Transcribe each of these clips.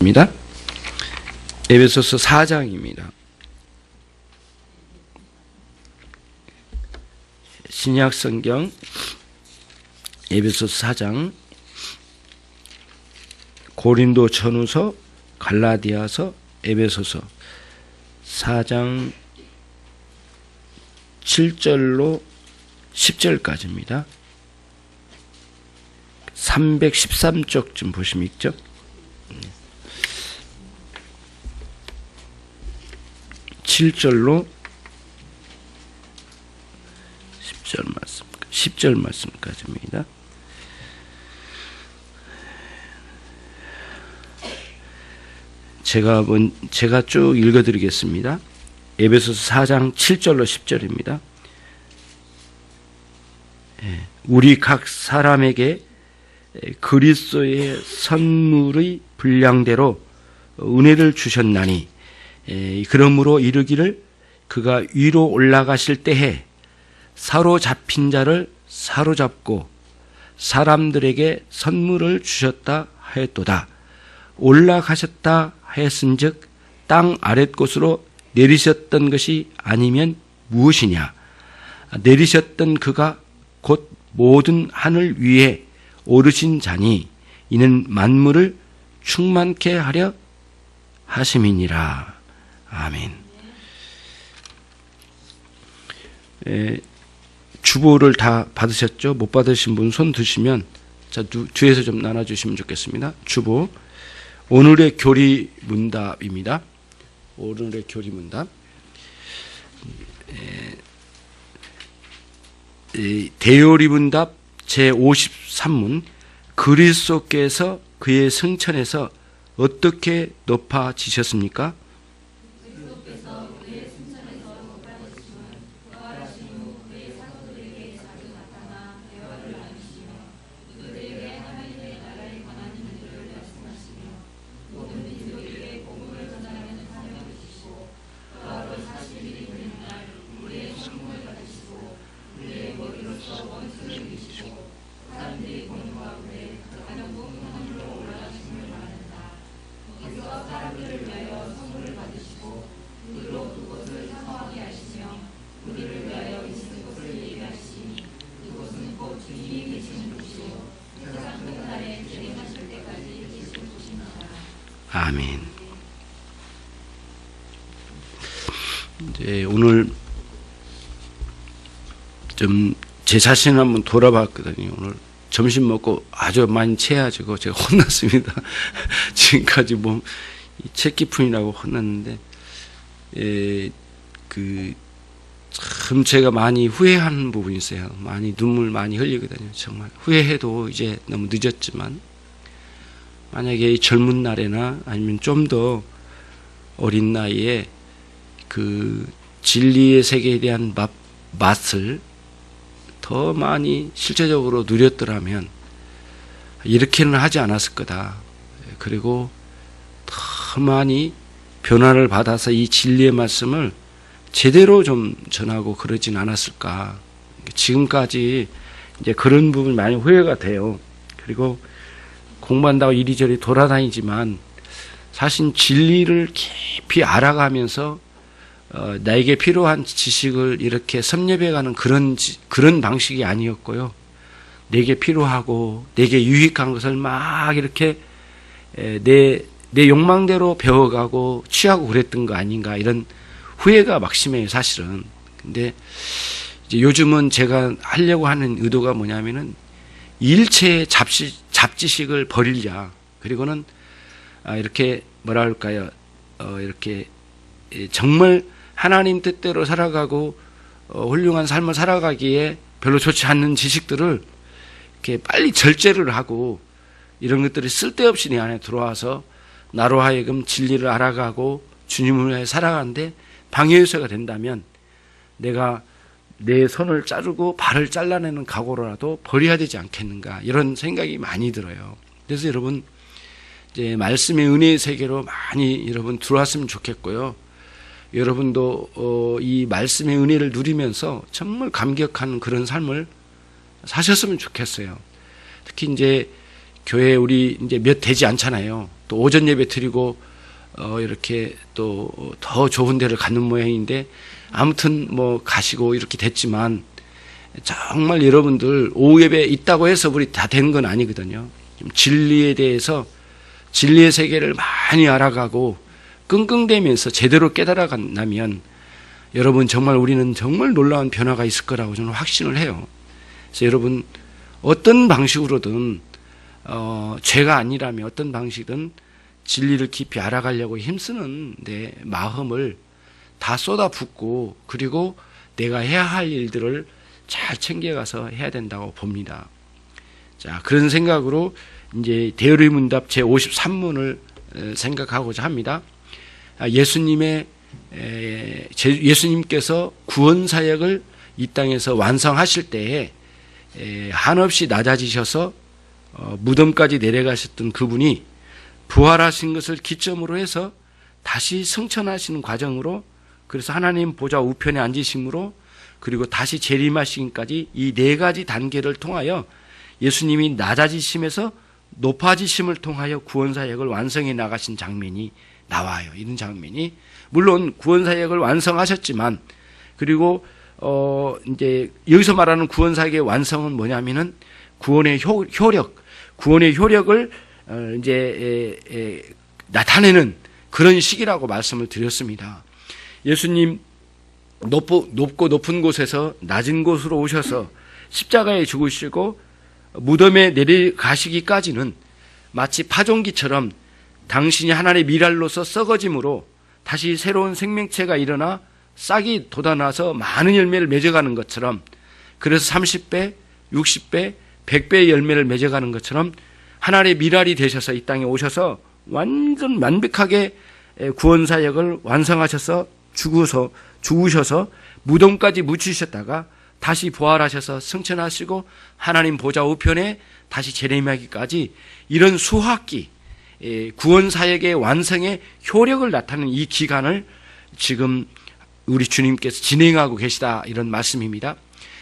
입니다. 에베소서 4장입니다. 신약 성경 에베소서 4장, 고린도 전후서, 갈라디아서, 에베소서 4장 7절로 10절까지입니다. 313쪽쯤 보시면 있죠. 7절로 10절 말씀까지입니다. 제가 쭉 읽어드리겠습니다. 에베소서 4장 7절로 10절입니다. 우리 각 사람에게 그리스도의 선물의 분량대로 은혜를 주셨나니, 그러므로 이르기를 그가 위로 올라가실 때에 사로잡힌 자를 사로잡고 사람들에게 선물을 주셨다 하였도다. 올라가셨다 하였은즉 땅 아랫곳으로 내리셨던 것이 아니면 무엇이냐? 내리셨던 그가 곧 모든 하늘 위에 오르신 자니 이는 만물을 충만케 하려 하심이니라. 아멘. 주보를 다 받으셨죠? 못 받으신 분 손 드시면 뒤에서 좀 나눠주시면 좋겠습니다. 주보. 오늘의 교리 문답입니다. 오늘의 교리 문답. 대요리 문답 제53문. 그리스도께서 그의 승천에서 어떻게 높아지셨습니까? 아멘. 이제 오늘 좀 제 자신을 한번 돌아봤거든요. 오늘 점심 먹고 아주 많이 체해가지고 제가 혼났습니다. 지금까지 뭐 책기푼이라고 혼났는데, 참 제가 많이 후회하는 부분이 있어요. 많이 눈물 많이 흘리거든요. 정말 후회해도 이제 너무 늦었지만, 만약에 이 젊은 날에나 아니면 좀 더 어린 나이에 그 진리의 세계에 대한 맛을 더 많이 실제적으로 누렸더라면 이렇게는 하지 않았을 거다. 그리고 더 많이 변화를 받아서 이 진리의 말씀을 제대로 좀 전하고 그러진 않았을까. 지금까지 이제 그런 부분이 많이 후회가 돼요. 그리고 공부한다고 이리저리 돌아다니지만 사실 진리를 깊이 알아가면서 나에게 필요한 지식을 이렇게 섭렵해가는 그런 방식이 아니었고요. 내게 필요하고 내게 유익한 것을 막 이렇게 내 욕망대로 배워가고 취하고 그랬던 거 아닌가, 이런 후회가 막심해요, 사실은. 근데 이제 요즘은 제가 하려고 하는 의도가 뭐냐면은 일체의 잡지식을 버리자. 그리고는 이렇게 뭐라 할까요? 이렇게 정말 하나님 뜻대로 살아가고 훌륭한 삶을 살아가기에 별로 좋지 않는 지식들을 이렇게 빨리 절제를 하고, 이런 것들이 쓸데없이 내 안에 들어와서 나로 하여금 진리를 알아가고 주님을 위해 살아가는데 방해 요소가 된다면 내가 내 손을 자르고 발을 잘라내는 각오라도 버려야 되지 않겠는가, 이런 생각이 많이 들어요. 그래서 여러분, 이제 말씀의 은혜의 세계로 많이 여러분 들어왔으면 좋겠고요. 여러분도 이 말씀의 은혜를 누리면서 정말 감격하는 그런 삶을 사셨으면 좋겠어요. 특히 이제 교회 우리 이제 몇 되지 않잖아요. 또 오전 예배 드리고 이렇게 또 더 좋은 데를 가는 모양인데 아무튼 뭐 가시고 이렇게 됐지만 정말 여러분들 오후 예배 있다고 해서 우리 다 된 건 아니거든요. 진리에 대해서 진리의 세계를 많이 알아가고 끙끙대면서 제대로 깨달아간다면 여러분 정말 우리는 정말 놀라운 변화가 있을 거라고 저는 확신을 해요. 그래서 여러분 어떤 방식으로든 죄가 아니라면 어떤 방식이든 진리를 깊이 알아가려고 힘쓰는 내 마음을 다 쏟아붓고 그리고 내가 해야 할 일들을 잘 챙겨가서 해야 된다고 봅니다. 자, 그런 생각으로 이제 대열의 문답 제53문을 생각하고자 합니다. 예수님께서 구원 사역을 이 땅에서 완성하실 때에 한없이 낮아지셔서 무덤까지 내려가셨던 그분이 부활하신 것을 기점으로 해서 다시 승천하시는 과정으로 그래서 하나님 보좌 우편에 앉으심으로 그리고 다시 재림하시기까지 이 네 가지 단계를 통하여 예수님이 낮아지심에서 높아지심을 통하여 구원사역을 완성해 나가신 장면이 나와요. 이런 장면이 물론 구원사역을 완성하셨지만 그리고 이제 여기서 말하는 구원사역의 완성은 뭐냐면은 구원의 구원의 효력을 이제 나타내는 그런 시기라고 말씀을 드렸습니다. 예수님 높고 높은 곳에서 낮은 곳으로 오셔서 십자가에 죽으시고 무덤에 내려가시기까지는 마치 파종기처럼 당신이 하나님의 미랄로서 썩어짐으로 다시 새로운 생명체가 일어나 싹이 돋아나서 많은 열매를 맺어가는 것처럼 그래서 30배, 60배, 100배의 열매를 맺어가는 것처럼 하나님의 미랄이 되셔서 이 땅에 오셔서 완전 완벽하게 구원사역을 완성하셔서 죽으셔서 무덤까지 묻히셨다가 다시 부활하셔서 승천하시고 하나님 보좌 우편에 다시 재림하기까지 이런 수학기 구원사역의 완성의 효력을 나타내는 이 기간을 지금 우리 주님께서 진행하고 계시다 이런 말씀입니다.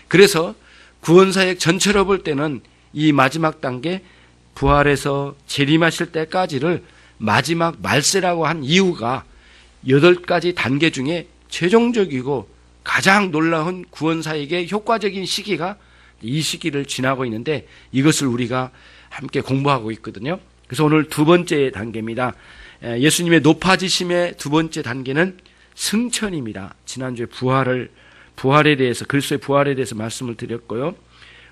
그래서 구원사역 전체로 볼 때는 이 마지막 단계 부활해서 재림하실 때까지를 마지막 말세라고 한 이유가 8가지 단계 중에 최종적이고 가장 놀라운 구원사역의 효과적인 시기가 이 시기를 지나고 있는데 이것을 우리가 함께 공부하고 있거든요. 그래서 오늘 두 번째 단계입니다. 예수님의 높아지심의 두 번째 단계는 승천입니다. 지난주에 부활에 대해서 그리스도의 부활에 대해서 말씀을 드렸고요.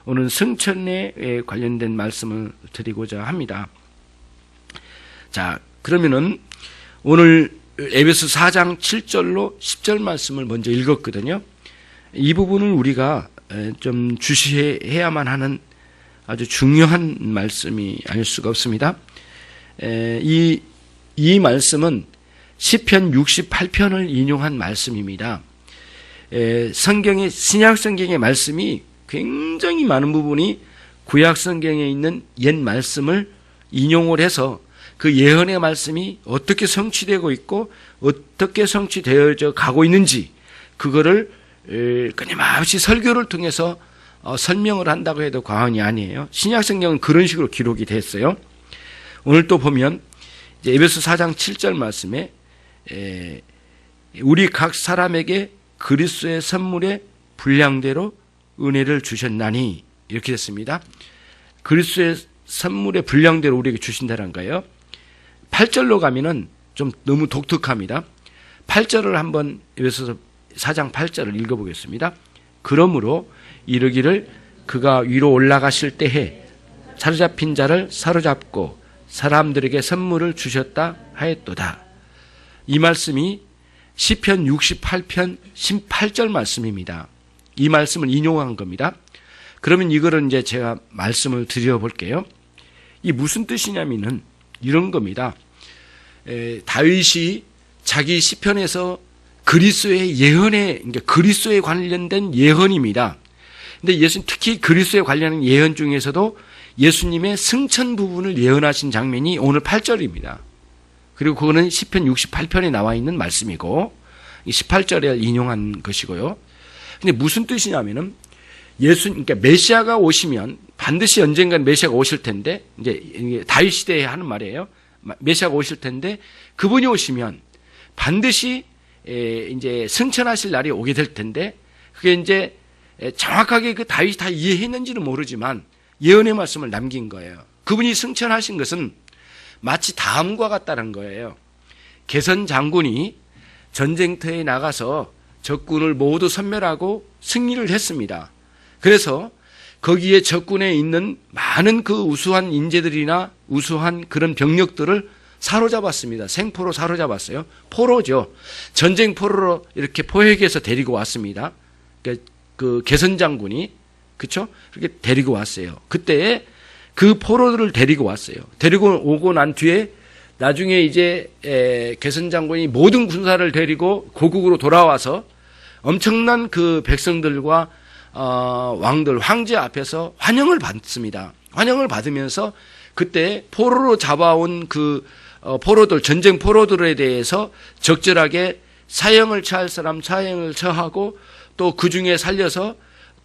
오늘은 승천에 관련된 말씀을 드리고자 합니다. 자, 그러면은 오늘 에베소 4장 7절로 10절 말씀을 먼저 읽었거든요. 이 부분을 우리가 좀 주시해야만 하는 아주 중요한 말씀이 아닐 수가 없습니다. 이 말씀은 시편 68편을 인용한 말씀입니다. 성경의 신약 성경의 말씀이 굉장히 많은 부분이 구약 성경에 있는 옛 말씀을 인용을 해서 그 예언의 말씀이 어떻게 성취되고 있고 어떻게 성취되어져 가고 있는지 그거를 끊임없이 설교를 통해서 설명을 한다고 해도 과언이 아니에요. 신약 성경은 그런 식으로 기록이 됐어요. 오늘 또 보면 이제 에베소 4장 7절 말씀에 우리 각 사람에게 그리스도의 선물의 분량대로 은혜를 주셨나니 이렇게 됐습니다. 그리스도의 선물의 분량대로 우리에게 주신다는 거예요. 8절로 가면은 좀 너무 독특합니다. 8절을 한번 에베소서 4장 8절을 읽어보겠습니다. 그러므로 이르기를 그가 위로 올라가실 때에 사로잡힌 자를 사로잡고 사람들에게 선물을 주셨다 하였도다. 이 말씀이 시편 68편 18절 말씀입니다. 이 말씀을 인용한 겁니다. 그러면 이거를 이제 제가 말씀을 드려볼게요. 이 무슨 뜻이냐면은 이런 겁니다. 다윗이 자기 시편에서 그리스도의 예언에, 그러니까 그리스도에 관련된 예언입니다. 근데 예수님 특히 그리스도에 관련된 예언 중에서도 예수님의 승천 부분을 예언하신 장면이 오늘 8절입니다. 그리고 그거는 시편 68편에 나와 있는 말씀이고 18절에 인용한 것이고요. 근데 무슨 뜻이냐면은 그러니까 메시아가 오시면 반드시 언젠간 메시아가 오실 텐데, 이제 다윗 시대에 하는 말이에요. 메시아가 오실 텐데, 그분이 오시면 반드시 이제 승천하실 날이 오게 될 텐데, 그게 이제 정확하게 그 다윗이 다 이해했는지는 모르지만 예언의 말씀을 남긴 거예요. 그분이 승천하신 것은 마치 다음과 같다는 거예요. 게선 장군이 전쟁터에 나가서 적군을 모두 섬멸하고 승리를 했습니다. 그래서 거기에 적군에 있는 많은 그 우수한 인재들이나 우수한 그런 병력들을 사로잡았습니다. 생포로 사로잡았어요. 포로죠. 전쟁 포로로 이렇게 포획해서 데리고 왔습니다. 그 게선 장군이, 그렇죠? 그렇게 데리고 왔어요. 그때 그 포로들을 데리고 왔어요. 데리고 오고 난 뒤에 나중에 이제 게선 장군이 모든 군사를 데리고 고국으로 돌아와서 엄청난 그 백성들과 왕들, 황제 앞에서 환영을 받습니다. 환영을 받으면서 그때 포로로 잡아온 그 포로들, 전쟁 포로들에 대해서 적절하게 사형을 처할 사람 사형을 처하고 또 그 중에 살려서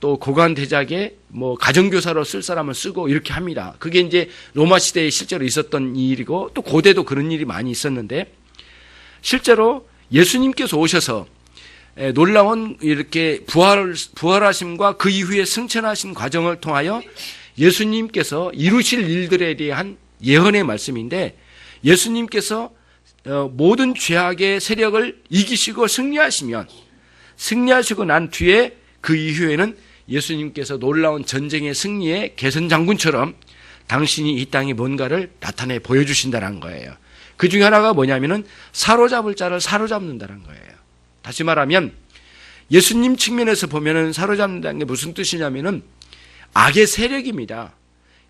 또 고관 대작에 뭐 가정교사로 쓸 사람을 쓰고 이렇게 합니다. 그게 이제 로마 시대에 실제로 있었던 일이고 또 고대도 그런 일이 많이 있었는데 실제로 예수님께서 오셔서 놀라운 이렇게 부활하심과 그 이후에 승천하신 과정을 통하여 예수님께서 이루실 일들에 대한 예언의 말씀인데 예수님께서 모든 죄악의 세력을 이기시고 승리하시고 난 뒤에 그 이후에는 예수님께서 놀라운 전쟁의 승리의 게선 장군처럼 당신이 이 땅에 뭔가를 나타내 보여주신다는 거예요. 그 중에 하나가 뭐냐면은 사로잡을 자를 사로잡는다는 거예요. 다시 말하면 예수님 측면에서 보면은 사로잡는다는 게 무슨 뜻이냐면은 악의 세력입니다.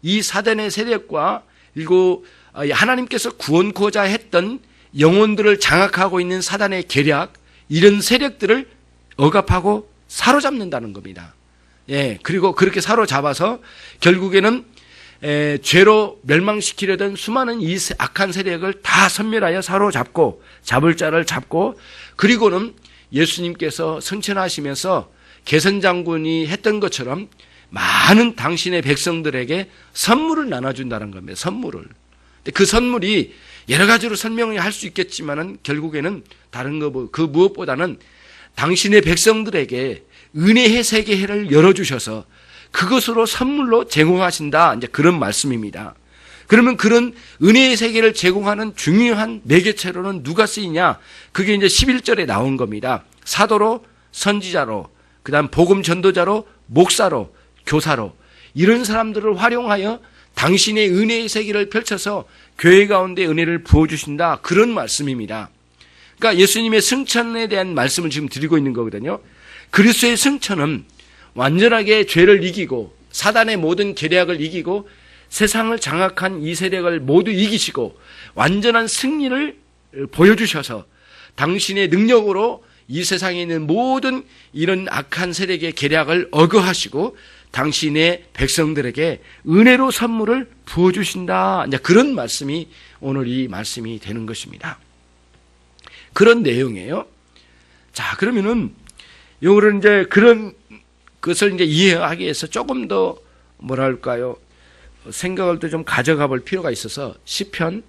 이 사단의 세력과 그리고 하나님께서 구원코자 했던 영혼들을 장악하고 있는 사단의 계략, 이런 세력들을 억압하고 사로잡는다는 겁니다. 예, 그리고 그렇게 사로잡아서 결국에는 죄로 멸망시키려던 수많은 이 악한 세력을 다 섬멸하여 사로잡고 잡을 자를 잡고 그리고는 예수님께서 승천하시면서 게선 장군이 했던 것처럼 많은 당신의 백성들에게 선물을 나눠준다는 겁니다. 선물을. 그 선물이 여러 가지로 설명을 할 수 있겠지만은 결국에는 다른 거 그 무엇보다는 당신의 백성들에게 은혜의 세계를 열어주셔서 그것으로 선물로 제공하신다. 이제 그런 말씀입니다. 그러면 그런 은혜의 세계를 제공하는 중요한 매개체로는 누가 쓰이냐? 그게 이제 11절에 나온 겁니다. 사도로, 선지자로, 그 다음 복음 전도자로, 목사로, 교사로 이런 사람들을 활용하여 당신의 은혜의 세계를 펼쳐서 교회 가운데 은혜를 부어주신다. 그런 말씀입니다. 그러니까 예수님의 승천에 대한 말씀을 지금 드리고 있는 거거든요. 그리스도의 승천은 완전하게 죄를 이기고 사단의 모든 계략을 이기고 세상을 장악한 이 세력을 모두 이기시고 완전한 승리를 보여주셔서 당신의 능력으로 이 세상에 있는 모든 이런 악한 세력의 계략을 억거하시고 당신의 백성들에게 은혜로 선물을 부어주신다. 이제 그런 말씀이 오늘 이 말씀이 되는 것입니다. 그런 내용이에요. 자, 그러면은 요거를 이제 그런 것을 이제 이해하기 위해서 조금 더 뭐랄까요? 생각을 또 좀 가져가 볼 필요가 있어서 시편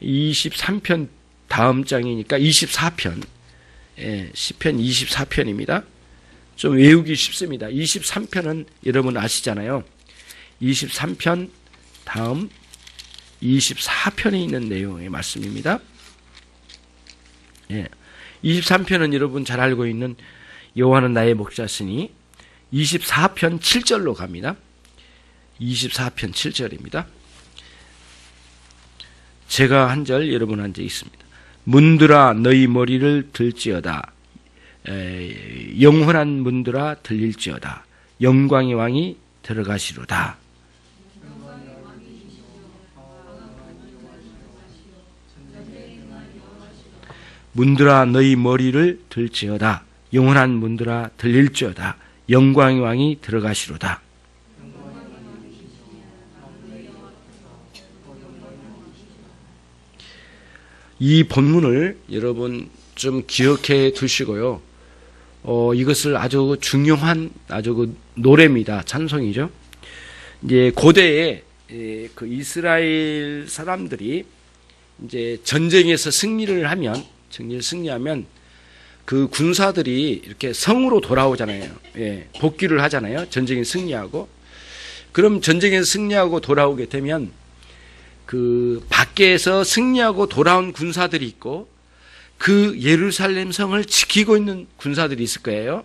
23편 다음 장이니까 24편. 예, 시편 24편입니다. 좀 외우기 쉽습니다. 23편은 여러분 아시잖아요. 23편 다음 24편에 있는 내용의 말씀입니다. 예. 23편은 여러분 잘 알고 있는 여호와는 나의 목자시니 24편 7절로 갑니다. 24편 7절입니다. 제가 한 절, 여러분 한 절 있습니다. 문들아 너희 머리를 들지어다. 영원한 문들아 들릴지어다. 영광의 왕이 들어가시로다. 문들아 너희 머리를 들지어다. 영원한 문들아 들릴지어다. 영광의 왕이 들어가시로다. 이 본문을 여러분 좀 기억해 두시고요. 이것을 아주 중요한 아주 그 노래입니다. 찬송이죠. 이제 고대에 그 이스라엘 사람들이 이제 전쟁에서 승리하면 그 군사들이 이렇게 성으로 돌아오잖아요. 예, 복귀를 하잖아요. 전쟁에 승리하고. 그럼 전쟁에서 승리하고 돌아오게 되면 그 밖에서 승리하고 돌아온 군사들이 있고 그 예루살렘 성을 지키고 있는 군사들이 있을 거예요.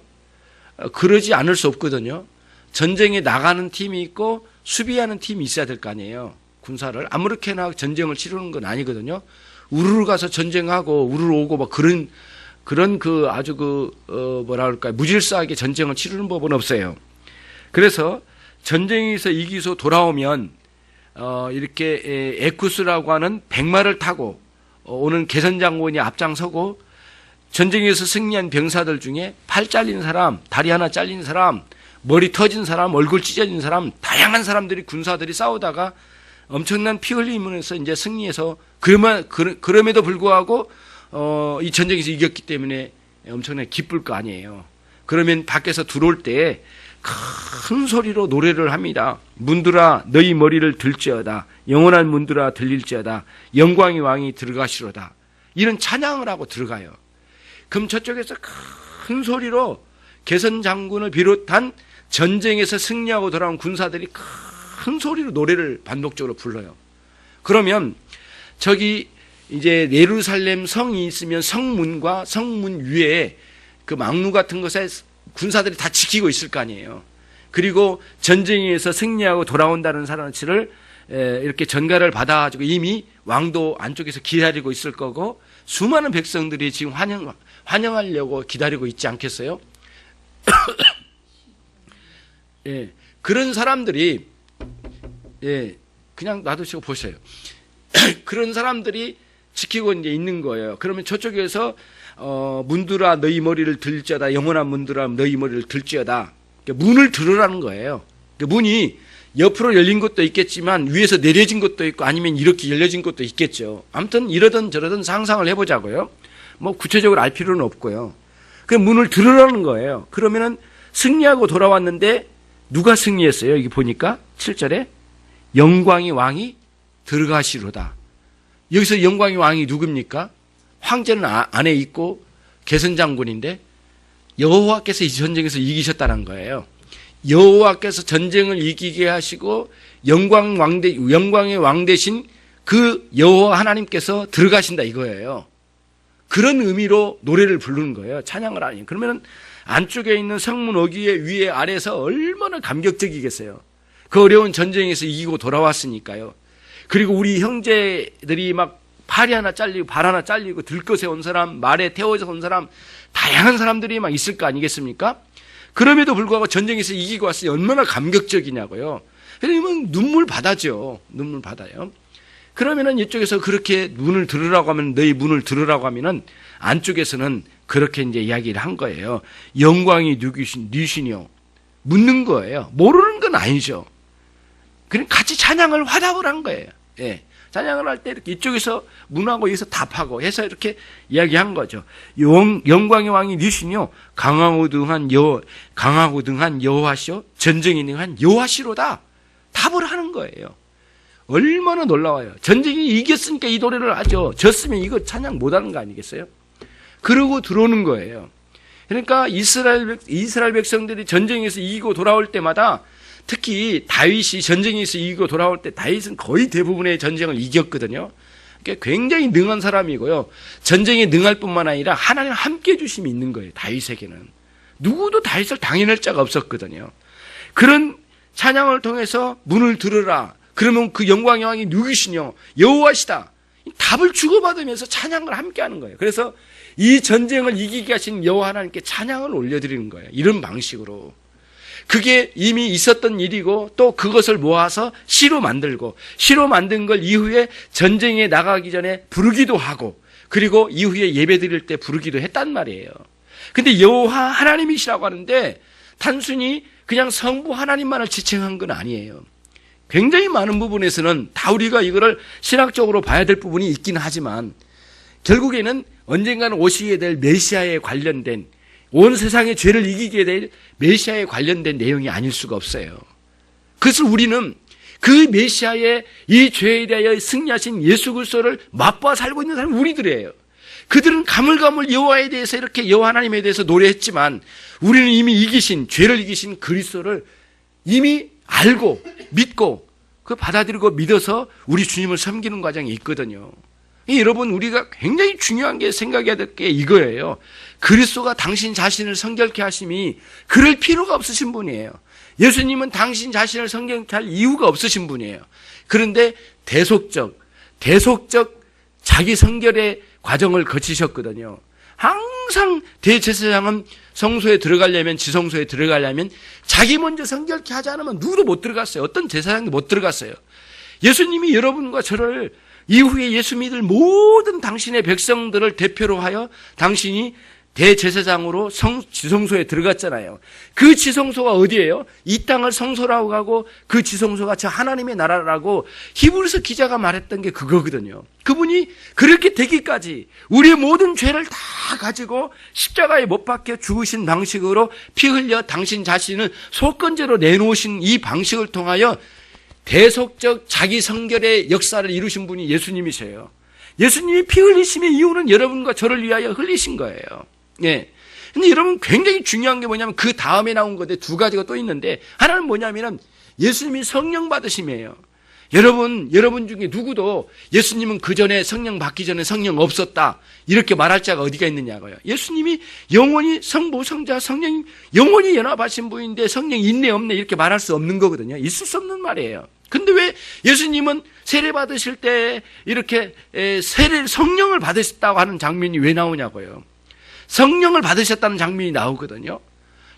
그러지 않을 수 없거든요. 전쟁에 나가는 팀이 있고 수비하는 팀이 있어야 될 거 아니에요. 군사를 아무렇게나 전쟁을 치르는 건 아니거든요. 우르르 가서 전쟁하고 우르르 오고 막 그런 그 아주 뭐라 그럴까요? 무질서하게 전쟁을 치르는 법은 없어요. 그래서 전쟁에서 이기서 돌아오면 이렇게 에쿠스라고 하는 백마를 타고 오는 개선장군이 앞장서고 전쟁에서 승리한 병사들 중에 팔 잘린 사람, 다리 하나 잘린 사람, 머리 터진 사람, 얼굴 찢어진 사람, 다양한 사람들이 군사들이 싸우다가 엄청난 피 흘리면서 이제 승리해서 그럼에도 불구하고 이 전쟁에서 이겼기 때문에 엄청나게 기쁠 거 아니에요. 그러면 밖에서 들어올 때 큰 소리로 노래를 합니다. 문들아 너희 머리를 들지어다. 영원한 문들아 들릴지어다. 영광의 왕이 들어가시로다. 이런 찬양을 하고 들어가요. 그럼 저쪽에서 큰 소리로 개선 장군을 비롯한 전쟁에서 승리하고 돌아온 군사들이 큰 소리로 노래를 반복적으로 불러요. 그러면 저기 이제 예루살렘 성이 있으면 성문과 성문 위에 그 망루 같은 것에 군사들이 다 지키고 있을 거 아니에요. 그리고 전쟁에서 승리하고 돌아온다는 사람들을 이렇게 전가를 받아가지고 이미 왕도 안쪽에서 기다리고 있을 거고 수많은 백성들이 지금 환영하려고 기다리고 있지 않겠어요? 예, 그런 사람들이 그냥 놔두시고 보세요. 그런 사람들이 지키고 이제 있는 거예요. 그러면 저쪽에서 문들아 너희 머리를 들지어다. 영원한 문들아 너희 머리를 들지어다. 문을 들으라는 거예요. 문이 옆으로 열린 것도 있겠지만 위에서 내려진 것도 있고 아니면 이렇게 열려진 것도 있겠죠. 아무튼 이러든 저러든 상상을 해보자고요. 뭐 구체적으로 알 필요는 없고요. 그 문을 들으라는 거예요. 그러면은 승리하고 돌아왔는데 누가 승리했어요? 여기 보니까 7절에 영광의 왕이 들어가시로다. 여기서 영광의 왕이 누굽니까? 황제는 안에 있고 개선장군인데 여호와께서 이 전쟁에서 이기셨다는 거예요. 여호와께서 전쟁을 이기게 하시고 영광의 왕 되신 그 여호와 하나님께서 들어가신다 이거예요. 그런 의미로 노래를 부르는 거예요. 찬양을 하니. 그러면 안쪽에 있는 성문 어귀에 위에 아래에서 얼마나 감격적이겠어요. 그 어려운 전쟁에서 이기고 돌아왔으니까요. 그리고 우리 형제들이 막 팔이 하나 잘리고 발 하나 잘리고 들것에 온 사람, 말에 태워져 온 사람, 다양한 사람들이 막 있을 거 아니겠습니까? 그럼에도 불구하고 전쟁에서 이기고 왔으니 얼마나 감격적이냐고요. 그러면 눈물 받아죠. 눈물 받아요. 그러면은 이쪽에서 그렇게 문을 들으라고 하면 너희 문을 들으라고 하면은 안쪽에서는 그렇게 이제 이야기를 한 거예요. 영광이 누구시뇨? 묻는 거예요. 모르는 건 아니죠. 그럼 같이 찬양을 화답을 한 거예요. 예. 찬양을 할 때 이렇게 이쪽에서 문하고 여기서 답하고 해서 이렇게 이야기한 거죠. 영광의 왕이 누시뇨? 강하고 등한 여호와시오? 전쟁이 능한 여호와시로다. 답을 하는 거예요. 얼마나 놀라워요. 전쟁이 이겼으니까 이 노래를 하죠. 졌으면 이거 찬양 못하는 거 아니겠어요? 그러고 들어오는 거예요. 그러니까 이스라엘 백성들이 전쟁에서 이기고 돌아올 때마다 특히 다윗이 전쟁에서 이기고 돌아올 때 다윗은 거의 대부분의 전쟁을 이겼거든요. 그러니까 굉장히 능한 사람이고요. 전쟁에 능할 뿐만 아니라 하나님 함께 해주심이 있는 거예요. 다윗에게는. 누구도 다윗을 당해낼 자가 없었거든요. 그런 찬양을 통해서 문을 들으라. 그러면 그 영광의 왕이 누구시뇨? 여호와시다. 답을 주고받으면서 찬양을 함께 하는 거예요. 그래서 이 전쟁을 이기게 하신 여호와 하나님께 찬양을 올려드리는 거예요. 이런 방식으로. 그게 이미 있었던 일이고 또 그것을 모아서 시로 만들고 시로 만든 걸 이후에 전쟁에 나가기 전에 부르기도 하고 그리고 이후에 예배 드릴 때 부르기도 했단 말이에요. 근데 여호와 하나님이시라고 하는데 단순히 그냥 성부 하나님만을 지칭한 건 아니에요. 굉장히 많은 부분에서는 다 우리가 이거를 신학적으로 봐야 될 부분이 있긴 하지만 결국에는 언젠가는 오시게 될 메시아에 관련된 온 세상의 죄를 이기게 될 메시아에 관련된 내용이 아닐 수가 없어요. 그래서 우리는 그 메시아의 이 죄에 대하여 승리하신 예수 그리스도를 맛보아 살고 있는 사람이 우리들이에요. 그들은 가물가물 여호와에 대해서 이렇게 여호와 하나님에 대해서 노래했지만 우리는 이미 이기신, 죄를 이기신 그리스도를 이미 알고 믿고 그 받아들이고 믿어서 우리 주님을 섬기는 과정이 있거든요. 여러분, 우리가 굉장히 중요한 게 생각해야 될 게 이거예요. 그리스도가 당신 자신을 성결케 하심이 그럴 필요가 없으신 분이에요. 예수님은 당신 자신을 성결케 할 이유가 없으신 분이에요. 그런데 대속적 자기 성결의 과정을 거치셨거든요. 항상 대제사장은 성소에 들어가려면, 지성소에 들어가려면 자기 먼저 성결케 하지 않으면 누구도 못 들어갔어요. 어떤 제사장도 못 들어갔어요. 예수님이 여러분과 저를 이후에 예수 믿을 모든 당신의 백성들을 대표로 하여 당신이 대제사장으로 지성소에 들어갔잖아요. 그 지성소가 어디예요? 이 땅을 성소라고 하고 그 지성소가 저 하나님의 나라라고 히브리서 기자가 말했던 게 그거거든요. 그분이 그렇게 되기까지 우리의 모든 죄를 다 가지고 십자가에 못 박혀 죽으신 방식으로 피 흘려 당신 자신을 속건제로 내놓으신 이 방식을 통하여 대속적 자기 성결의 역사를 이루신 분이 예수님이세요. 예수님이 피 흘리심의 이유는 여러분과 저를 위하여 흘리신 거예요. 예. 근데 여러분, 굉장히 중요한 게 뭐냐면 그 다음에 나온 건데 두 가지가 또 있는데, 하나는 뭐냐면은 예수님이 성령 받으심이에요. 여러분 중에 누구도 예수님은 그 전에 성령 받기 전에 성령 없었다 이렇게 말할 자가 어디가 있느냐고요. 예수님이 영원히 성부 성자 성령이 영원히 연합하신 분인데 성령이 있네 없네 이렇게 말할 수 없는 거거든요. 있을 수 없는 말이에요. 근데 왜 예수님은 세례 받으실 때 이렇게 성령을 받으셨다고 하는 장면이 왜 나오냐고요. 성령을 받으셨다는 장면이 나오거든요.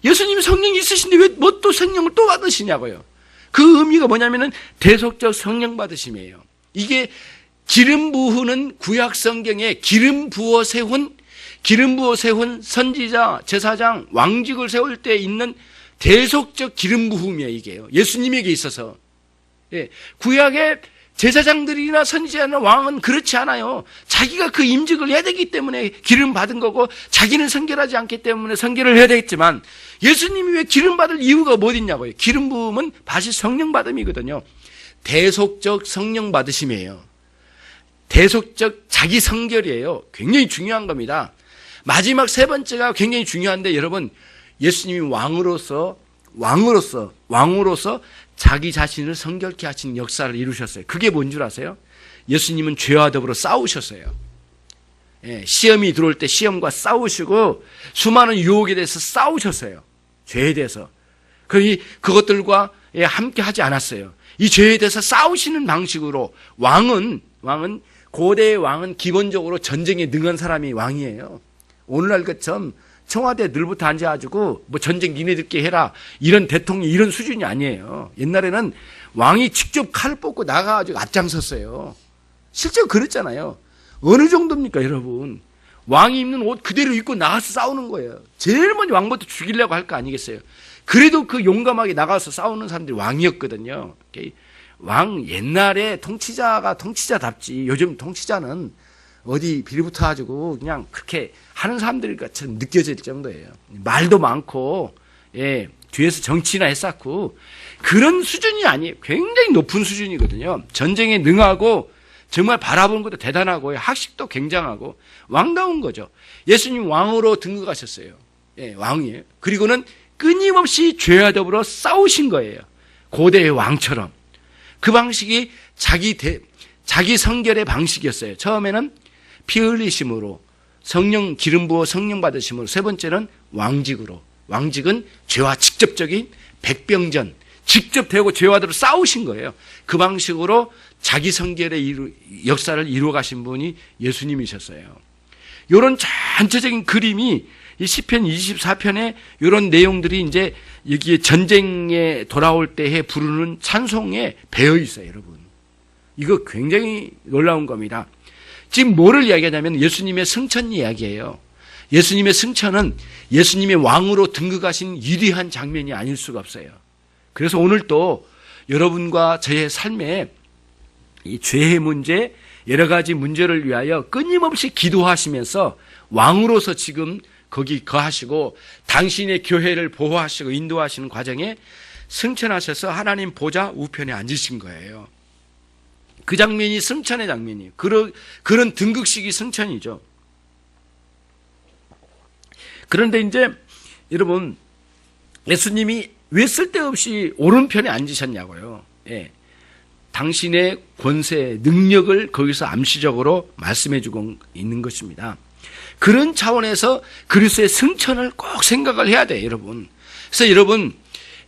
예수님이 성령이 있으신데 왜 뭐 또 성령을 또 받으시냐고요. 그 의미가 뭐냐면은 대속적 성령 받으심이에요. 이게 기름 부으는 구약 성경에 기름 부어 세운 선지자, 제사장, 왕직을 세울 때 있는 대속적 기름 부음이에요, 이게요. 예수님에게 있어서. 예. 구약의 제사장들이나 선지자나 왕은 그렇지 않아요. 자기가 그 임직을 해야 되기 때문에 기름 받은 거고 자기는 성결하지 않기 때문에 성결을 해야 되겠지만 예수님이 왜 기름 받을 이유가 뭐 있냐고요. 기름 부음은 다시 성령 받음이거든요. 대속적 성령 받으심이에요. 대속적 자기 성결이에요. 굉장히 중요한 겁니다. 마지막 세 번째가 굉장히 중요한데 여러분, 예수님이 왕으로서 자기 자신을 성결케 하신 역사를 이루셨어요. 그게 뭔 줄 아세요? 예수님은 죄와 더불어 싸우셨어요. 예, 시험이 들어올 때 시험과 싸우시고 수많은 유혹에 대해서 싸우셨어요. 죄에 대해서. 그것들과 함께 하지 않았어요. 이 죄에 대해서 싸우시는 방식으로 고대의 왕은 기본적으로 전쟁에 능한 사람이 왕이에요. 오늘날 것처럼 청와대에 늘부터 앉아가지고 뭐 전쟁 니네들끼리 해라 이런 대통령 이런 수준이 아니에요. 옛날에는 왕이 직접 칼을 뽑고 나가가지고 앞장섰어요. 실제로 그랬잖아요. 어느 정도입니까 여러분. 왕이 입는 옷 그대로 입고 나가서 싸우는 거예요. 제일 먼저 왕부터 죽이려고 할 거 아니겠어요. 그래도 그 용감하게 나가서 싸우는 사람들이 왕이었거든요. 옛날에 통치자가 통치자답지 요즘 통치자는 어디 빌붙어가지고 그냥 그렇게 하는 사람들처럼 느껴질 정도예요. 말도 많고, 뒤에서 정치나 했었고, 그런 수준이 아니에요. 굉장히 높은 수준이거든요. 전쟁에 능하고, 정말 바라보는 것도 대단하고, 학식도 굉장하고, 왕다운 거죠. 예수님 왕으로 등극하셨어요. 왕이에요. 그리고는 끊임없이 죄와 더불어 싸우신 거예요. 고대의 왕처럼. 그 방식이 자기 성결의 방식이었어요. 처음에는 피 흘리심으로, 성령 기름 부어 성령 받으심으로, 세 번째는 왕직으로. 왕직은 죄와 직접적인 백병전, 직접 대고 죄와 더불어 싸우신 거예요. 그 방식으로 자기 성결의 역사를 이루어 가신 분이 예수님이셨어요. 이런 전체적인 그림이 이 시편 24편에 이런 내용들이 이제 여기에 전쟁에 돌아올 때에 부르는 찬송에 배어 있어요, 여러분. 이거 굉장히 놀라운 겁니다. 지금 뭐를 이야기하냐면 예수님의 승천 이야기예요. 예수님의 승천은 예수님의 왕으로 등극하신 위대한 장면이 아닐 수가 없어요. 그래서 오늘 또 여러분과 저의 삶에 이 죄의 문제, 여러 가지 문제를 위하여 끊임없이 기도하시면서 왕으로서 지금 거기 거하시고 당신의 교회를 보호하시고 인도하시는 과정에 승천하셔서 하나님 보좌 우편에 앉으신 거예요. 그 장면이 승천의 장면이에요. 그런 등극식이 승천이죠. 그런데 이제 여러분, 예수님이 왜 쓸데없이 오른편에 앉으셨냐고요. 예. 당신의 권세, 능력을 거기서 암시적으로 말씀해 주고 있는 것입니다. 그런 차원에서 그리스도의 승천을 꼭 생각을 해야 돼요, 여러분. 그래서 여러분,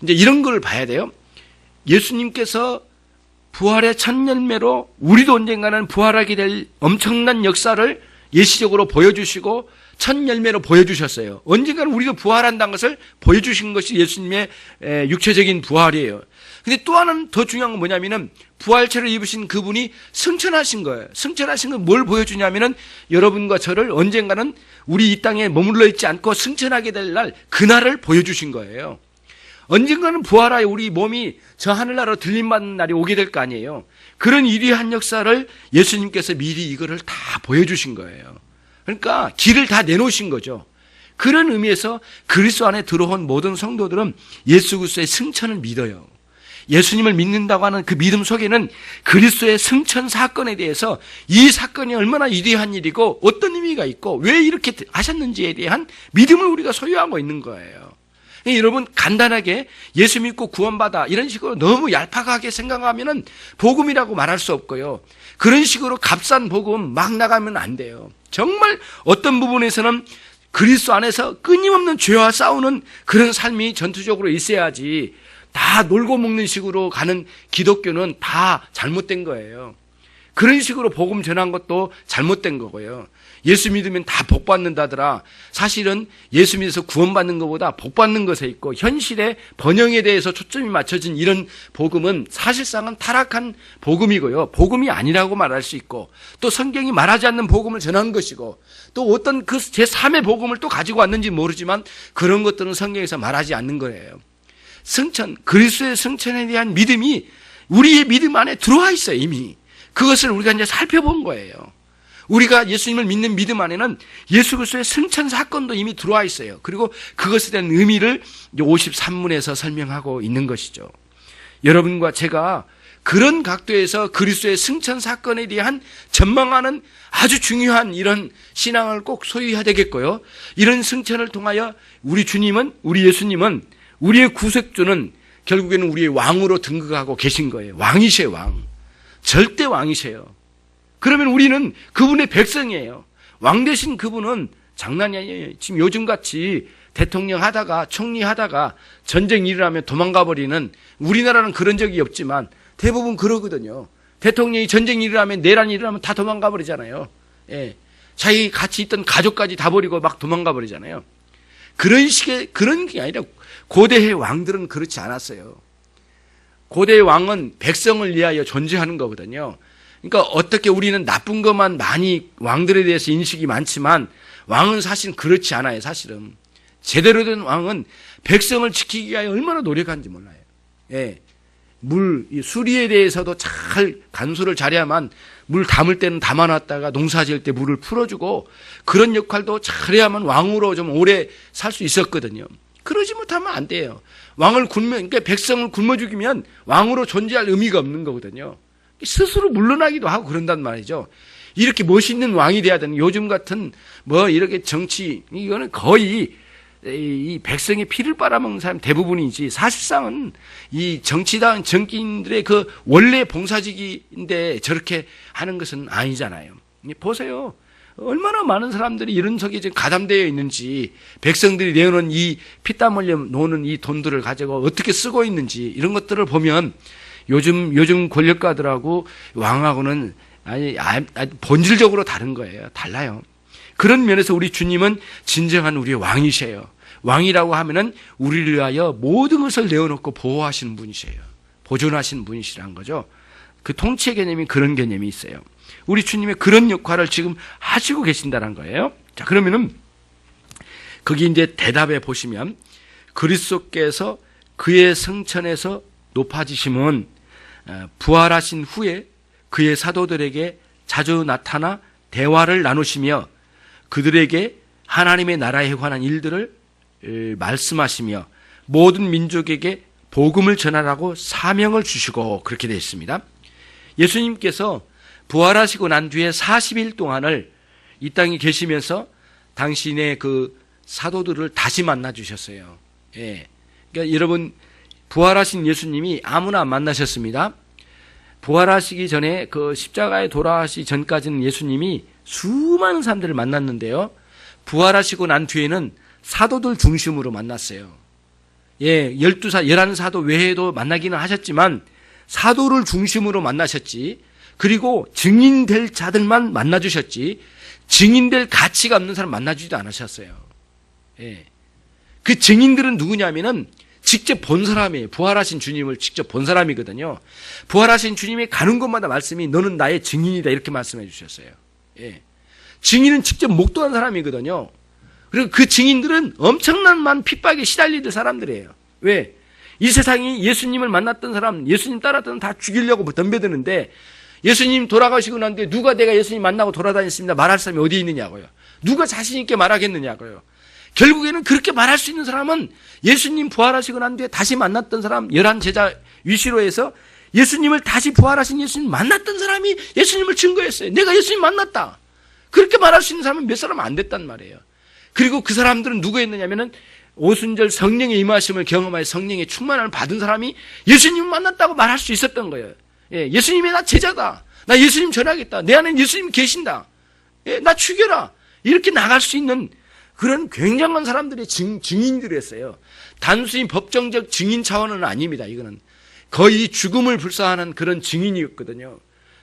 이제 이런 걸 봐야 돼요. 예수님께서 부활의 첫 열매로 우리도 언젠가는 부활하게 될 엄청난 역사를 예시적으로 보여주시고 첫 열매로 보여주셨어요. 언젠가는 우리도 부활한다는 것을 보여주신 것이 예수님의 육체적인 부활이에요. 근데 또 하나는 더 중요한 건 뭐냐면은 부활체를 입으신 그분이 승천하신 거예요. 승천하신 건 뭘 보여주냐면은 여러분과 저를 언젠가는 우리 이 땅에 머물러 있지 않고 승천하게 될 날, 그날을 보여주신 거예요. 언젠가는 부활하여 우리 몸이 저 하늘나라로 들림받는 날이 오게 될 거 아니에요. 그런 위대한 역사를 예수님께서 미리 이거를 다 보여주신 거예요. 그러니까 길을 다 내놓으신 거죠. 그런 의미에서 그리스도 안에 들어온 모든 성도들은 예수 그리스도의 승천을 믿어요. 예수님을 믿는다고 하는 그 믿음 속에는 그리스도의 승천 사건에 대해서 이 사건이 얼마나 위대한 일이고 어떤 의미가 있고 왜 이렇게 하셨는지에 대한 믿음을 우리가 소유하고 있는 거예요. 여러분, 간단하게 예수 믿고 구원받아 이런 식으로 너무 얄팍하게 생각하면은 복음이라고 말할 수 없고요. 그런 식으로 값싼 복음 막 나가면 안 돼요. 정말 어떤 부분에서는 그리스도 안에서 끊임없는 죄와 싸우는 그런 삶이 전투적으로 있어야지, 다 놀고 먹는 식으로 가는 기독교는 다 잘못된 거예요. 그런 식으로 복음 전한 것도 잘못된 거고요. 예수 믿으면 다 복 받는다더라. 사실은 예수 믿어서 구원받는 것보다 복 받는 것에 있고 현실의 번영에 대해서 초점이 맞춰진 이런 복음은 사실상은 타락한 복음이고요. 복음이 아니라고 말할 수 있고, 또 성경이 말하지 않는 복음을 전한 것이고, 또 어떤 그 제3의 복음을 또 가지고 왔는지 모르지만 그런 것들은 성경에서 말하지 않는 거예요. 승천, 그리스도의 승천에 대한 믿음이 우리의 믿음 안에 들어와 있어요, 이미. 그것을 우리가 이제 살펴본 거예요. 우리가 예수님을 믿는 믿음 안에는 예수 그리스도의 승천 사건도 이미 들어와 있어요. 그리고 그것에 대한 의미를 53문에서 설명하고 있는 것이죠. 여러분과 제가 그런 각도에서 그리스도의 승천 사건에 대한 전망하는 아주 중요한 이런 신앙을 꼭 소유해야 되겠고요. 이런 승천을 통하여 우리 주님은, 우리 예수님은, 우리의 구sek주는 결국에는 우리의 왕으로 등극하고 계신 거예요. 왕이세요, 왕. 절대 왕이세요. 그러면 우리는 그분의 백성이에요. 왕 되신 그분은 장난이 아니에요. 지금 요즘같이 대통령 하다가 총리 하다가 전쟁 일어나면 도망가 버리는, 우리나라는 그런 적이 없지만 대부분 그러거든요. 대통령이 전쟁 일어나면, 내란 일어나면 다 도망가 버리잖아요. 예. 자기 같이 있던 가족까지 다 버리고 막 도망가 버리잖아요. 그런 식의, 그런 게 아니라 고대의 왕들은 그렇지 않았어요. 고대의 왕은 백성을 위하여 존재하는 거거든요. 그러니까 어떻게 우리는 나쁜 것만 많이 왕들에 대해서 인식이 많지만 왕은 사실 그렇지 않아요. 사실은 제대로 된 왕은 백성을 지키기 위하여 얼마나 노력하는지 몰라요. 예. 수리에 대해서도 잘 간수를 잘해야만, 물 담을 때는 담아놨다가 농사 지을 때 물을 풀어주고, 그런 역할도 잘해야만 왕으로 좀 오래 살 수 있었거든요. 그러지 못하면 안 돼요. 그러니까 백성을 굶어 죽이면 왕으로 존재할 의미가 없는 거거든요. 스스로 물러나기도 하고 그런단 말이죠. 이렇게 멋있는 왕이 돼야 되는, 요즘 같은 이렇게 정치, 이거는 거의 이 백성의 피를 빨아먹는 사람 대부분이지, 사실상은 이 정치당 정치인들의 그 원래 봉사직인데 저렇게 하는 것은 아니잖아요. 보세요. 얼마나 많은 사람들이 이런 속에 지금 가담되어 있는지, 백성들이 내어놓은 이 피땀 흘려 놓는 이 돈들을 가지고 어떻게 쓰고 있는지, 이런 것들을 보면 요즘 권력가들하고 왕하고는 본질적으로 다른 거예요. 달라요. 그런 면에서 우리 주님은 진정한 우리의 왕이세요. 왕이라고 하면은 우리를 위하여 모든 것을 내어놓고 보호하시는 분이세요. 보존하시는 분이시라는 거죠. 그 통치의 개념이 그런 개념이 있어요. 우리 주님의 그런 역할을 지금 하시고 계신다는 거예요. 자, 그러면은 거기 이제 대답해 보시면, 그리스도께서 그의 승천에서 높아지심은 부활하신 후에 그의 사도들에게 자주 나타나 대화를 나누시며 그들에게 하나님의 나라에 관한 일들을 말씀하시며 모든 민족에게 복음을 전하라고 사명을 주시고 그렇게 되어 있습니다. 예수님께서 부활하시고 난 뒤에 40일 동안을 이 땅에 계시면서 당신의 그 사도들을 다시 만나 주셨어요. 예. 그러니까 여러분, 부활하신 예수님이 아무나 안 만나셨습니다. 부활하시기 전에 그 십자가에 돌아가시기 전까지는 예수님이 수많은 사람들을 만났는데요. 부활하시고 난 뒤에는 사도들 중심으로 만났어요. 예, 11사도 외에도 만나기는 하셨지만 사도를 중심으로 만나셨지, 그리고 증인될 자들만 만나주셨지, 증인될 가치가 없는 사람 만나주지도 않으셨어요. 예. 그 증인들은 누구냐면은 직접 본 사람이에요. 부활하신 주님을 직접 본 사람이거든요. 부활하신 주님이 가는 곳마다 말씀이 너는 나의 증인이다 이렇게 말씀해 주셨어요. 예. 증인은 직접 목도한 사람이거든요. 그리고 그 증인들은 엄청난 핍박에 시달리던 사람들이에요. 왜? 이 세상이 예수님을 만났던 사람, 예수님 따랐던 다 죽이려고 덤벼드는데, 예수님 돌아가시고 난 뒤에 누가 내가 예수님 만나고 돌아다녔습니다 말할 사람이 어디 있느냐고요. 누가 자신 있게 말하겠느냐고요. 결국에는 그렇게 말할 수 있는 사람은 예수님 부활하시고 난 뒤에 다시 만났던 사람, 11제자 위시로 해서 예수님을 다시 부활하신 예수님 만났던 사람이 예수님을 증거했어요. 내가 예수님 만났다. 그렇게 말할 수 있는 사람은 몇 사람 안 됐단 말이에요. 그리고 그 사람들은 누구였느냐면은 오순절 성령의 임하심을 경험하여 성령의 충만함을 받은 사람이 예수님을 만났다고 말할 수 있었던 거예요. 예, 예수님이 나 제자다. 나 예수님 전하겠다. 내 안에 예수님 계신다. 예, 나 죽여라. 이렇게 나갈 수 있는 그런 굉장한 사람들의 증인들이었어요. 단순히 법정적 증인 차원은 아닙니다. 이거는 거의 죽음을 불사하는 그런 증인이었거든요.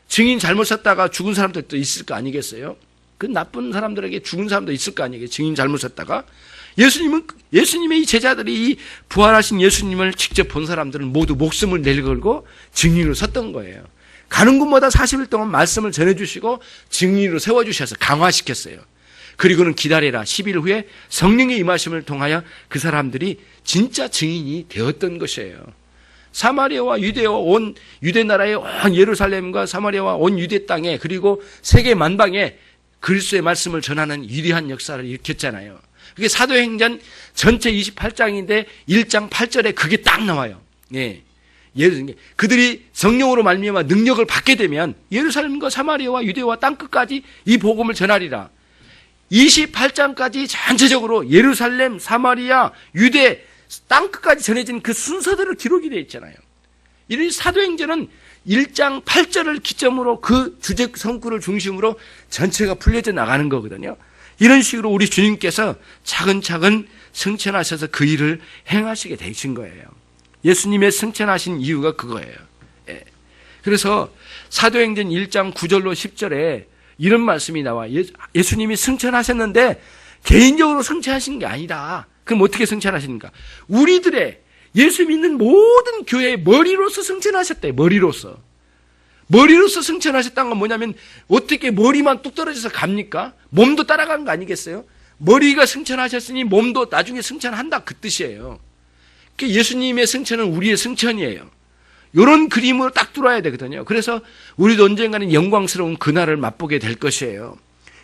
증인 잘못 썼다가 죽은 사람들도 있을 거 아니겠어요? 그 나쁜 사람들에게 죽은 사람도 있을 거 아니겠어요? 증인 잘못 썼다가. 예수님의 이 제자들이 이 부활하신 예수님을 직접 본 사람들은 모두 목숨을 내걸고 증인으로 섰던 거예요. 가는 곳마다 40일 동안 말씀을 전해주시고 증인으로 세워주셔서 강화시켰어요. 그리고는 기다리라. 10일 후에 성령의 임하심을 통하여 그 사람들이 진짜 증인이 되었던 것이에요. 사마리아와 유대와 온 유대 나라의 온 예루살렘과 사마리아와 온 유대 땅에, 그리고 세계 만방에 그리스도의 말씀을 전하는 위대한 역사를 일으켰잖아요. 그게 사도행전 전체 28장인데 1장 8절에 그게 딱 나와요. 예. 그들이 성령으로 말미암아 능력을 받게 되면 예루살렘과 사마리아와 유대와 땅끝까지 이 복음을 전하리라. 28장까지 전체적으로 예루살렘, 사마리아, 유대, 땅끝까지 전해진 그 순서대로 기록이 되어 있잖아요. 이런 사도행전은 1장 8절을 기점으로 그 주제 성구를 중심으로 전체가 풀려져 나가는 거거든요. 이런 식으로 우리 주님께서 차근차근 승천하셔서 그 일을 행하시게 되신 거예요. 예수님의 승천하신 이유가 그거예요. 예. 그래서 사도행전 1장 9절로 10절에 이런 말씀이 나와. 예수님이 승천하셨는데 개인적으로 승천하신 게 아니다. 그럼 어떻게 승천하시는가? 우리들의 예수 믿는 모든 교회의 머리로서 승천하셨대. 머리로서 승천하셨다는 건 뭐냐면 어떻게 머리만 뚝 떨어져서 갑니까? 몸도 따라간 거 아니겠어요? 머리가 승천하셨으니 몸도 나중에 승천한다 그 뜻이에요. 예수님의 승천은 우리의 승천이에요. 이런 그림으로 딱 들어와야 되거든요. 그래서 우리도 언젠가는 영광스러운 그날을 맛보게 될 것이에요.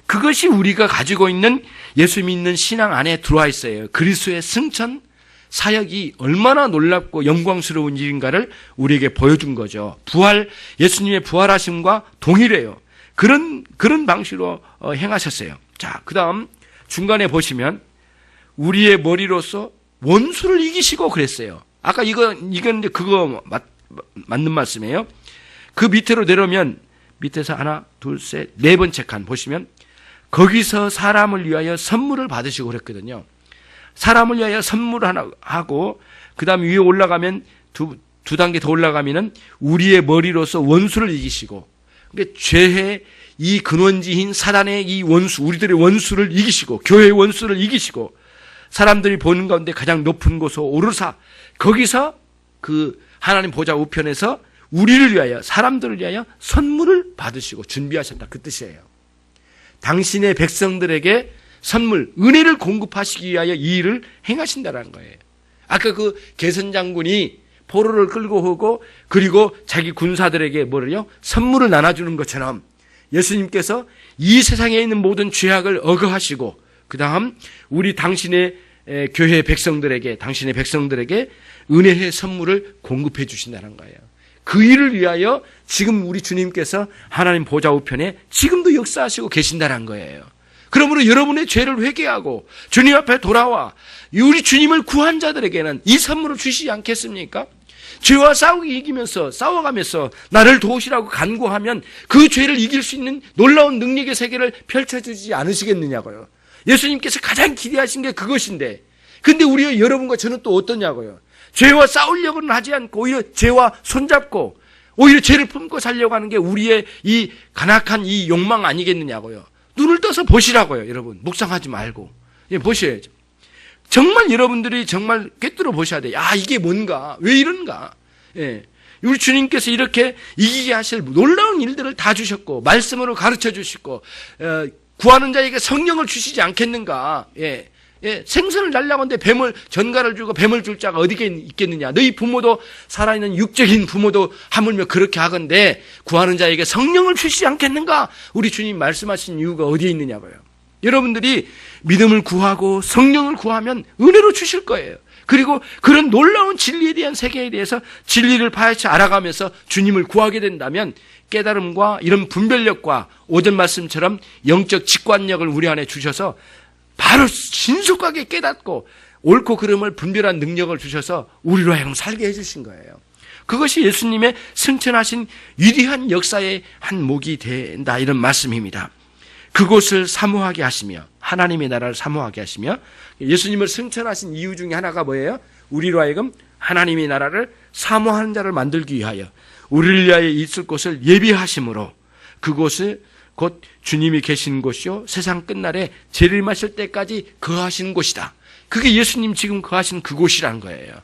그것이 우리가 가지고 있는 예수 믿는 신앙 안에 들어와 있어요. 그리스도의 승천 사역이 얼마나 놀랍고 영광스러운 일인가를 우리에게 보여준 거죠. 예수님의 부활하심과 동일해요. 그런 방식으로 행하셨어요. 자, 그 다음 중간에 보시면 우리의 머리로서 원수를 이기시고 그랬어요. 아까 이건 이제 그거 맞는 말씀이에요. 그 밑으로 내려오면 밑에서 하나, 둘, 셋, 네 번째 칸 보시면 거기서 사람을 위하여 선물을 받으시고 그랬거든요. 사람을 위하여 선물 하나 하고 그 다음 위에 올라가면 두 단계 더 올라가면은 우리의 머리로서 원수를 이기시고, 그러니까 죄의 이 근원지인 사단의 이 원수, 우리들의 원수를 이기시고 교회의 원수를 이기시고 사람들이 보는 가운데 가장 높은 곳으로 오르사 거기서 그 하나님 보좌 우편에서 우리를 위하여 사람들을 위하여 선물을 받으시고 준비하셨다 그 뜻이에요. 당신의 백성들에게 선물, 은혜를 공급하시기 위하여 이 일을 행하신다는 거예요. 아까 그 게선 장군이 포로를 끌고 오고 그리고 자기 군사들에게 뭐를요? 선물을 나눠주는 것처럼 예수님께서 이 세상에 있는 모든 죄악을 억어하시고 그 다음 우리 당신의 교회 백성들에게, 당신의 백성들에게 은혜의 선물을 공급해 주신다는 거예요. 그 일을 위하여 지금 우리 주님께서 하나님 보좌 우편에 지금도 역사하시고 계신다는 거예요. 그러므로 여러분의 죄를 회개하고 주님 앞에 돌아와 우리 주님을 구한 자들에게는 이 선물을 주시지 않겠습니까? 죄와 싸워가면서 나를 도우시라고 간구하면 그 죄를 이길 수 있는 놀라운 능력의 세계를 펼쳐주지 않으시겠느냐고요. 예수님께서 가장 기대하신 게 그것인데, 근데 우리 여러분과 저는 또 어떠냐고요. 죄와 싸우려고는 하지 않고 오히려 죄와 손잡고 오히려 죄를 품고 살려고 하는 게 우리의 이 간악한 이 욕망 아니겠느냐고요. 눈을 떠서 보시라고요. 여러분 묵상하지 말고 보셔야죠. 정말 여러분들이 정말 꿰뚫어 보셔야 돼요. 아, 이게 뭔가, 왜 이런가. 우리 주님께서 이렇게 이기게 하실 놀라운 일들을 다 주셨고 말씀으로 가르쳐 주시고 구하는 자에게 성령을 주시지 않겠는가. 생선을 달라고 하는데 뱀을, 전갈을 주고 뱀을 줄 자가 어디 있겠느냐. 너희 부모도, 살아있는 육적인 부모도 하물며 그렇게 하건대 구하는 자에게 성령을 주시지 않겠는가. 우리 주님 말씀하신 이유가 어디에 있느냐고요. 여러분들이 믿음을 구하고 성령을 구하면 은혜로 주실 거예요. 그리고 그런 놀라운 진리에 대한 세계에 대해서 진리를 파헤쳐 알아가면서 주님을 구하게 된다면 깨달음과 이런 분별력과 오전 말씀처럼 영적 직관력을 우리 안에 주셔서 바로 신속하게 깨닫고 옳고 그름을 분별한 능력을 주셔서 우리로 하여금 살게 해주신 거예요. 그것이 예수님의 승천하신 위대한 역사의 한 목이 된다, 이런 말씀입니다. 그곳을 사모하게 하시며, 하나님의 나라를 사모하게 하시며, 예수님을 승천하신 이유 중에 하나가 뭐예요? 우리로 하여금 하나님의 나라를 사모하는 자를 만들기 위하여 우리를 위하여 있을 곳을 예비하심으로, 그곳을 곧 주님이 계신 곳이요 세상 끝날에 죄를 마실 때까지 거하시는 곳이다. 그게 예수님 지금 거하시는 그곳이라는 거예요.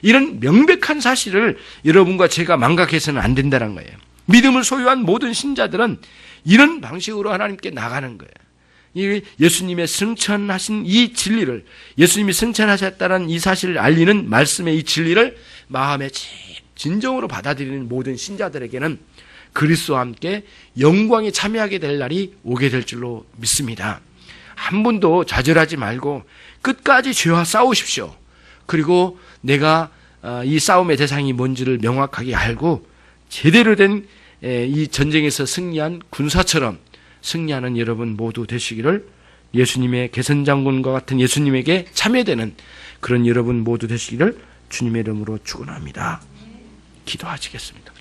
이런 명백한 사실을 여러분과 제가 망각해서는 안 된다는 거예요. 믿음을 소유한 모든 신자들은 이런 방식으로 하나님께 나가는 거예요. 이 예수님의 승천하신 이 진리를, 예수님이 승천하셨다는 이 사실을 알리는 말씀의 이 진리를 마음에 진정으로 받아들이는 모든 신자들에게는 그리스도와 함께 영광에 참여하게 될 날이 오게 될 줄로 믿습니다. 한 분도 좌절하지 말고 끝까지 죄와 싸우십시오. 그리고 내가 이 싸움의 대상이 뭔지를 명확하게 알고 제대로 된 이 전쟁에서 승리한 군사처럼 승리하는 여러분 모두 되시기를, 예수님의 개선장군과 같은 예수님에게 참여되는 그런 여러분 모두 되시기를 주님의 이름으로 축원합니다. 기도하시겠습니다.